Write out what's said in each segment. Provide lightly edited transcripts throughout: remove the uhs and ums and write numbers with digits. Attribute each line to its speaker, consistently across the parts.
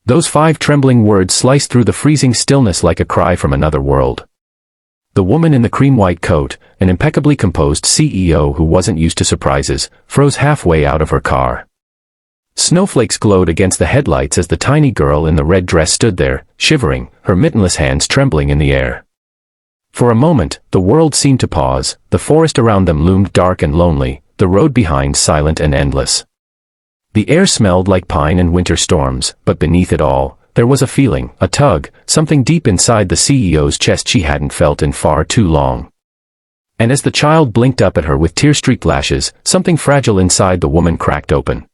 Speaker 1: Those 5 trembling words sliced through the freezing stillness like a cry from another world. The woman in the cream-white coat, an impeccably composed CEO who wasn't used to surprises, froze halfway out of her car. Snowflakes glowed against the headlights as the tiny girl in the red dress stood there, shivering, her mittenless hands trembling in the air. For a moment, the world seemed to pause, the forest around them loomed dark and lonely, the road behind silent and endless. The air smelled like pine and winter storms, but beneath it all, there was a feeling, a tug, something deep inside the CEO's chest she hadn't felt in far too long. And as the child blinked up at her with tear-streaked lashes, something fragile inside the woman cracked open.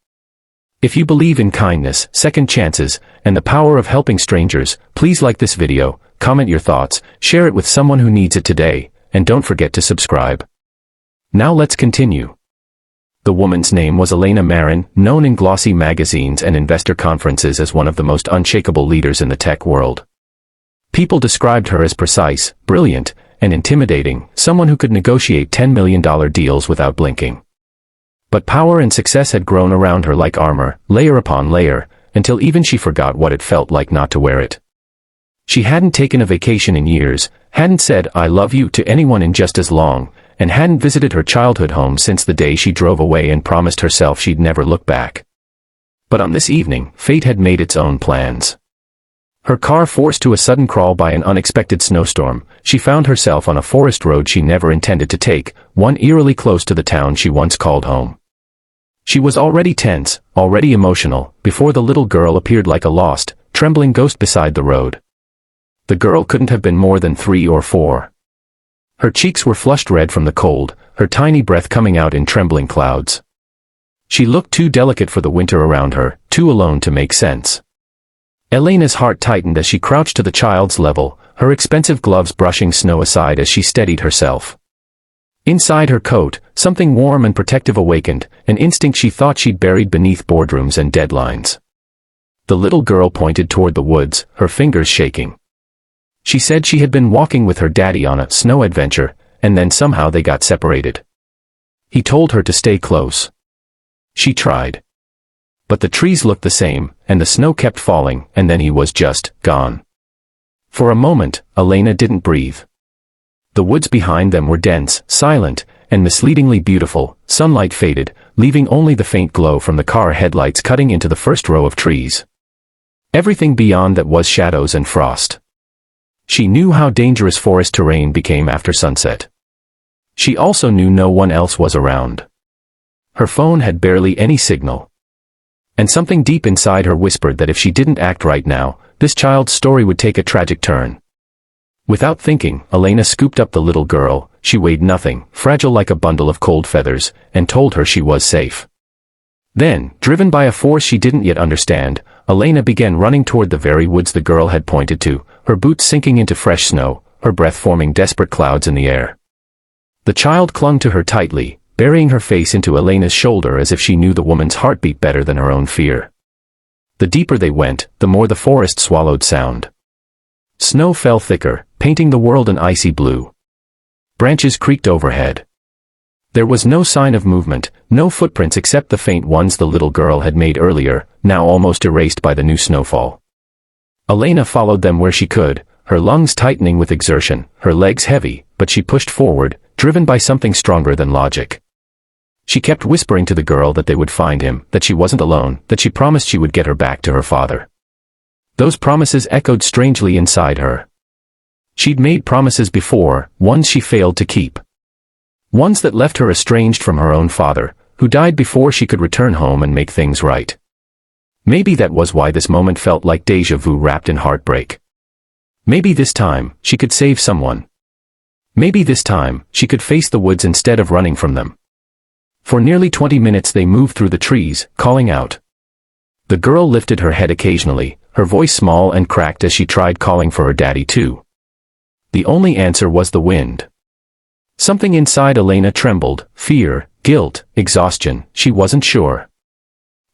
Speaker 1: If you believe in kindness, second chances, and the power of helping strangers, please like this video, comment your thoughts, share it with someone who needs it today, and don't forget to subscribe. Now let's continue. The woman's name was Elena Marin, known in glossy magazines and investor conferences as one of the most unshakable leaders in the tech world. People described her as precise, brilliant, and intimidating, someone who could negotiate $10 million deals without blinking. But power and success had grown around her like armor, layer upon layer, until even she forgot what it felt like not to wear it. She hadn't taken a vacation in years, hadn't said "I love you" to anyone in just as long, and hadn't visited her childhood home since the day she drove away and promised herself she'd never look back. But on this evening, fate had made its own plans. Her car forced to a sudden crawl by an unexpected snowstorm, she found herself on a forest road she never intended to take, one eerily close to the town she once called home. She was already tense, already emotional, before the little girl appeared like a lost, trembling ghost beside the road. The girl couldn't have been more than 3 or 4. Her cheeks were flushed red from the cold, her tiny breath coming out in trembling clouds. She looked too delicate for the winter around her, too alone to make sense. Elena's heart tightened as she crouched to the child's level, her expensive gloves brushing snow aside as she steadied herself. Inside her coat, something warm and protective awakened, an instinct she thought she'd buried beneath boardrooms and deadlines. The little girl pointed toward the woods, her fingers shaking. She said she had been walking with her daddy on a snow adventure, and then somehow they got separated. He told her to stay close. She tried. But the trees looked the same, and the snow kept falling, and then he was just gone. For a moment, Elena didn't breathe. The woods behind them were dense, silent, and misleadingly beautiful. Sunlight faded, leaving only the faint glow from the car headlights cutting into the first row of trees. Everything beyond that was shadows and frost. She knew how dangerous forest terrain became after sunset. She also knew no one else was around. Her phone had barely any signal. And something deep inside her whispered that if she didn't act right now, this child's story would take a tragic turn. Without thinking, Elena scooped up the little girl, she weighed nothing, fragile like a bundle of cold feathers, and told her she was safe. Then, driven by a force she didn't yet understand, Elena began running toward the very woods the girl had pointed to, her boots sinking into fresh snow, her breath forming desperate clouds in the air. The child clung to her tightly, burying her face into Elena's shoulder as if she knew the woman's heartbeat better than her own fear. The deeper they went, the more the forest swallowed sound. Snow fell thicker, painting the world an icy blue. Branches creaked overhead. There was no sign of movement, no footprints except the faint ones the little girl had made earlier, now almost erased by the new snowfall. Elena followed them where she could, her lungs tightening with exertion, her legs heavy, but she pushed forward, driven by something stronger than logic. She kept whispering to the girl that they would find him, that she wasn't alone, that she promised she would get her back to her father. Those promises echoed strangely inside her. She'd made promises before, ones she failed to keep. Ones that left her estranged from her own father, who died before she could return home and make things right. Maybe that was why this moment felt like déjà vu wrapped in heartbreak. Maybe this time, she could save someone. Maybe this time, she could face the woods instead of running from them. For nearly 20 minutes they moved through the trees, calling out. The girl lifted her head occasionally, her voice small and cracked as she tried calling for her daddy too. The only answer was the wind. Something inside Elena trembled, fear, guilt, exhaustion, she wasn't sure.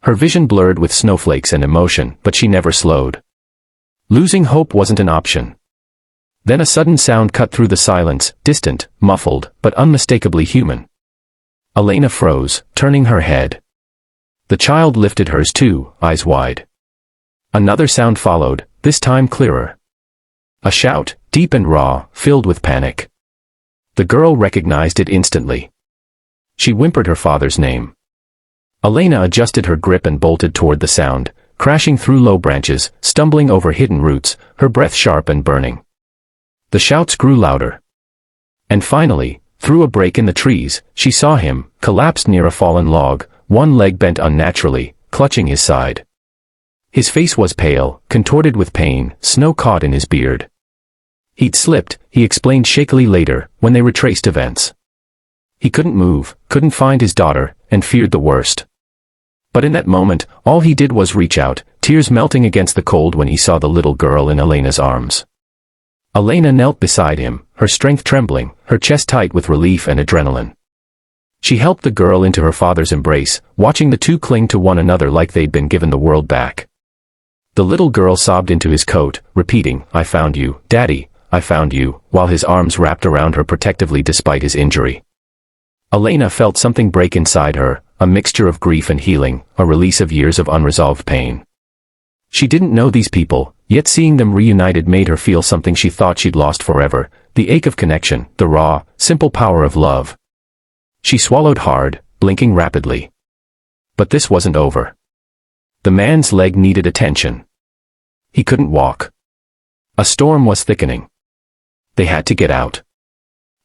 Speaker 1: Her vision blurred with snowflakes and emotion, but she never slowed. Losing hope wasn't an option. Then a sudden sound cut through the silence, distant, muffled, but unmistakably human. Elena froze, turning her head. The child lifted hers too, eyes wide. Another sound followed, this time clearer. A shout, deep and raw, filled with panic. The girl recognized it instantly. She whimpered her father's name. Elena adjusted her grip and bolted toward the sound, crashing through low branches, stumbling over hidden roots, her breath sharp and burning. The shouts grew louder. And finally, through a break in the trees, she saw him, collapsed near a fallen log, one leg bent unnaturally, clutching his side. His face was pale, contorted with pain, snow caught in his beard. He'd slipped, he explained shakily later, when they retraced events. He couldn't move, couldn't find his daughter, and feared the worst. But in that moment, all he did was reach out, tears melting against the cold when he saw the little girl in Elena's arms. Elena knelt beside him, her strength trembling, her chest tight with relief and adrenaline. She helped the girl into her father's embrace, watching the two cling to one another like they'd been given the world back. The little girl sobbed into his coat, repeating, "I found you, Daddy, I found you," while his arms wrapped around her protectively despite his injury. Elena felt something break inside her, a mixture of grief and healing, a release of years of unresolved pain. She didn't know these people, yet seeing them reunited made her feel something she thought she'd lost forever, the ache of connection, the raw, simple power of love. She swallowed hard, blinking rapidly. But this wasn't over. The man's leg needed attention. He couldn't walk. A storm was thickening. They had to get out.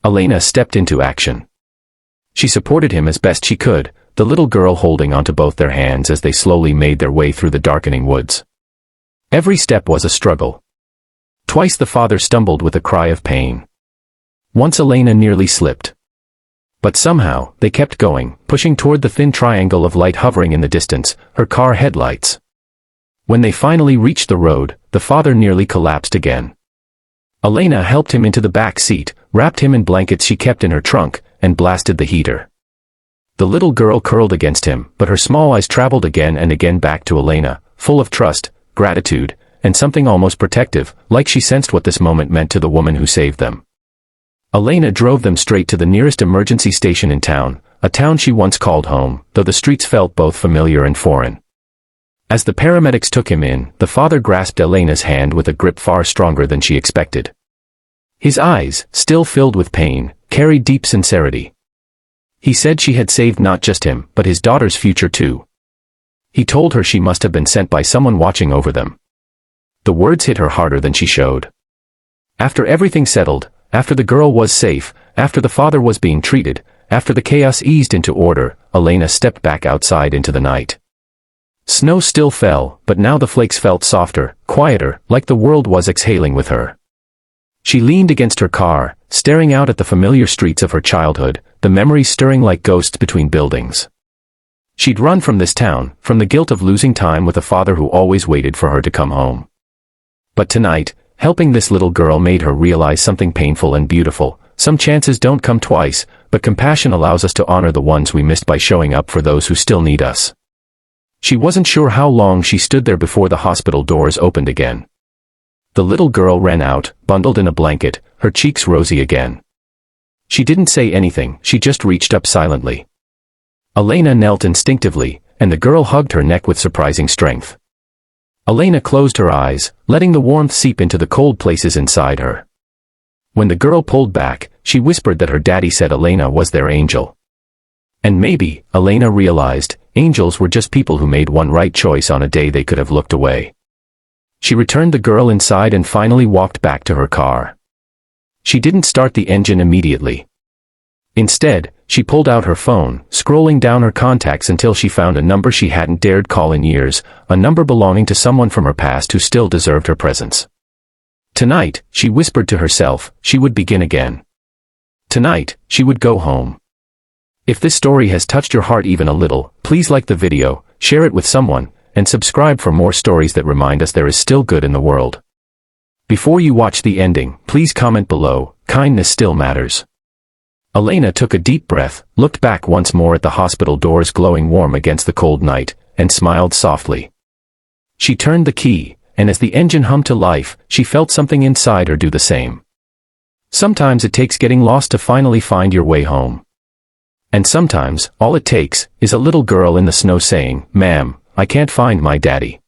Speaker 1: Elena stepped into action. She supported him as best she could, the little girl holding onto both their hands as they slowly made their way through the darkening woods. Every step was a struggle. Twice the father stumbled with a cry of pain. Once Elena nearly slipped. But somehow, they kept going, pushing toward the thin triangle of light hovering in the distance, her car headlights. When they finally reached the road, the father nearly collapsed again. Elena helped him into the back seat, wrapped him in blankets she kept in her trunk, and blasted the heater. The little girl curled against him, but her small eyes traveled again and again back to Elena, full of trust, gratitude, and something almost protective, like she sensed what this moment meant to the woman who saved them. Elena drove them straight to the nearest emergency station in town, a town she once called home, though the streets felt both familiar and foreign. As the paramedics took him in, the father grasped Elena's hand with a grip far stronger than she expected. His eyes, still filled with pain, carried deep sincerity. He said she had saved not just him, but his daughter's future too. He told her she must have been sent by someone watching over them. The words hit her harder than she showed. After everything settled, after the girl was safe, after the father was being treated, after the chaos eased into order, Elena stepped back outside into the night. Snow still fell, but now the flakes felt softer, quieter, like the world was exhaling with her. She leaned against her car, staring out at the familiar streets of her childhood, the memories stirring like ghosts between buildings. She'd run from this town, from the guilt of losing time with a father who always waited for her to come home. But tonight, helping this little girl made her realize something painful and beautiful. Some chances don't come twice, but compassion allows us to honor the ones we missed by showing up for those who still need us. She wasn't sure how long she stood there before the hospital doors opened again. The little girl ran out, bundled in a blanket, her cheeks rosy again. She didn't say anything, she just reached up silently. Elena knelt instinctively, and the girl hugged her neck with surprising strength. Elena closed her eyes, letting the warmth seep into the cold places inside her. When the girl pulled back, she whispered that her daddy said Elena was their angel. And maybe, Elena realized, angels were just people who made one right choice on a day they could have looked away. She returned the girl inside and finally walked back to her car. She didn't start the engine immediately. Instead, she pulled out her phone, scrolling down her contacts until she found a number she hadn't dared call in years, a number belonging to someone from her past who still deserved her presence. Tonight, she whispered to herself, she would begin again. Tonight, she would go home. If this story has touched your heart even a little, please like the video, share it with someone, and subscribe for more stories that remind us there is still good in the world. Before you watch the ending, please comment below, kindness still matters. Elena took a deep breath, looked back once more at the hospital doors glowing warm against the cold night, and smiled softly. She turned the key, and as the engine hummed to life, she felt something inside her do the same. Sometimes it takes getting lost to finally find your way home. And sometimes, all it takes, is a little girl in the snow saying, "Ma'am, I can't find my daddy."